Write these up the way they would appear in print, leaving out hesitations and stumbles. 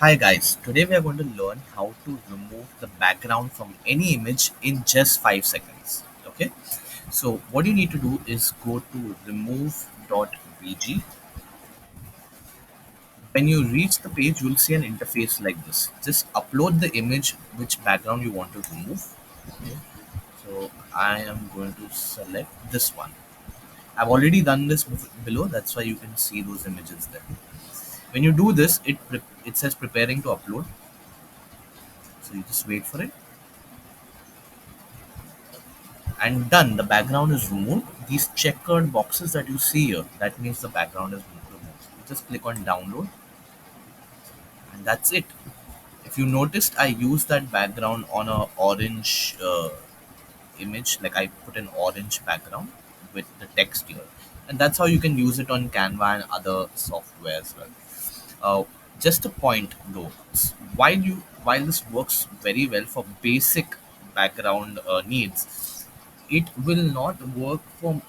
Hi guys, today we are going to learn how to remove the background from any image in just 5 seconds. Okay, so what you need to do is go to Remove.bg. When you reach the page, you'll see an interface like this. Just upload the image which background you want to remove. Okay, so I am going to select this one. I've already done this below, that's why you can see those images there. When you do this, it says preparing to upload, so you just wait for it. And done, the background is removed. These checkered boxes that you see here, that means the background is removed. You just click on download, and that's it. If you noticed, I used that background on a orange image, like I put an orange background with the text here, and that's how you can use it on Canva and other software as well. uh, just a point though, while this works very well for basic background needs, it will not work for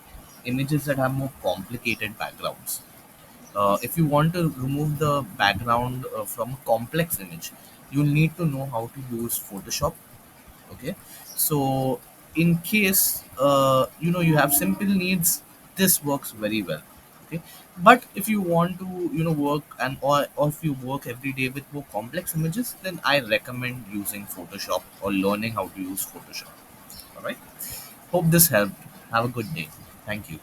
images that have more complicated backgrounds. If you want to remove the background from a complex image, you need to know how to use Photoshop. Okay, so in case you have simple needs, this works very well. Okay, but if you want to work or if you work every day with more complex images, then I recommend using Photoshop or learning how to use Photoshop. All right, hope this helped. Have a good day. Thank you.